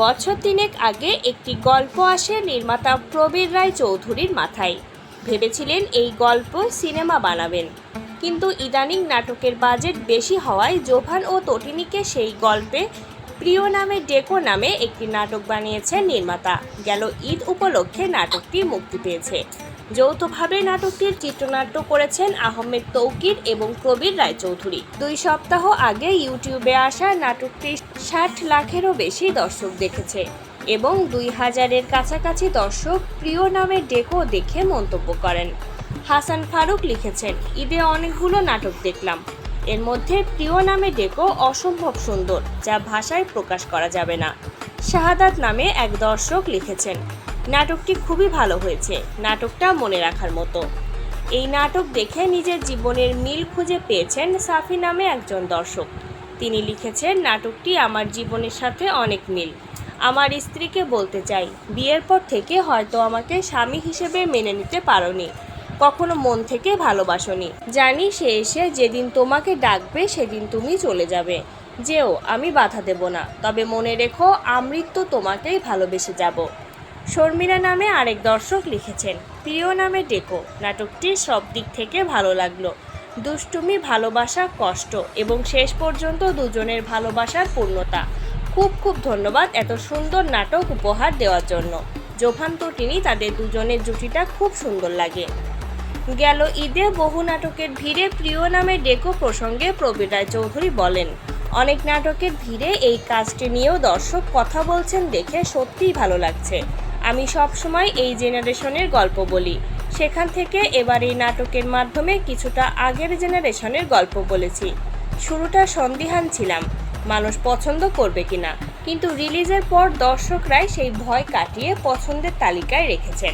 বছর তিনেক আগে একটি গল্প আসে নির্মাতা প্রবীর রায় চৌধুরীর মাথায়। ভেবেছিলেন এই গল্প সিনেমা বানাবেন, কিন্তু ইদানিং নাটকের বাজেট বেশি হওয়ায় জোভান ও তটিনীকে সেই গল্পে প্রিয় নামে ডেকো নামে একটি নাটক বানিয়েছেন নির্মাতা। গেল ঈদ উপলক্ষে নাটকটি মুক্তি পেয়েছে। যৌথভাবে নাটকটির চিত্রনাট্য করেছেন আহমেদ তৌকির এবং প্রবীর রায় চৌধুরী। 2 সপ্তাহ আগে ইউটিউবে আসা নাটকটি 60 লাখেরও বেশি দর্শক দেখেছে এবং 2000-এর কাছাকাছি দর্শক প্রিয় নামে ডেকো দেখে মন্তব্য করেন। হাসান ফারুক লিখেছেন, ঈদে অনেকগুলো নাটক দেখলাম, এর মধ্যে প্রিয় নামে ডেকো অসম্ভব সুন্দর, যা ভাষায় প্রকাশ করা যাবে না। শাহাদাত নামে এক দর্শক লিখেছেন, নাটকটি খুবই ভালো হয়েছে, নাটকটা মনে রাখার মতো। এই নাটক দেখে নিজের জীবনের মিল খুঁজে পেয়েছেন সাফি নামে একজন দর্শক। তিনি লিখেছেন, নাটকটি আমার জীবনের সাথে অনেক মিল। আমার স্ত্রীকে বলতে চাই, বিয়ের পর থেকে হয়তো আমাকে স্বামী হিসেবে মেনে নিতে পারোনি, কখনো মন থেকে ভালোবাসোনি। জানি সে এসে যেদিন তোমাকে ডাকবে সেদিন তুমি চলে যাবে, যেও, আমি বাধা দেব না, তবে মনে রেখো আমৃত্যু তোমাকেই ভালোবেসে যাব। শর্মিলা নামে আরেক দর্শক লিখেছেন, প্রিয় নামে ডেকো নাটকটির সব দিক থেকে ভালো লাগলো। দুষ্টুমি, ভালোবাসা, কষ্ট এবং শেষ পর্যন্ত দুজনের ভালোবাসার পূর্ণতা। খুব ধন্যবাদ এত সুন্দর নাটক উপহার দেওয়ার জন্য। জোভান তটিনী, তাদের দুজনের জুটিটা খুব সুন্দর লাগে। গেল ঈদে বহু নাটকের ভিড়ে প্রিয় নামে ডেকো প্রসঙ্গে প্রবীর রায় চৌধুরী বলেন, অনেক নাটকের ভিড়ে এই কাজটি নিয়েও দর্শক কথা বলছেন দেখে সত্যিই ভালো লাগছে। আমি সবসময় এই জেনারেশনের গল্প বলি, সেখান থেকে এবার এই নাটকের মাধ্যমে কিছুটা আগের জেনারেশনের গল্প বলেছি। শুরুটা সন্দিহান ছিলাম মানুষ পছন্দ করবে কিনা, কিন্তু রিলিজের পর দর্শকরাই সেই ভয় কাটিয়ে পছন্দের তালিকায় রেখেছেন।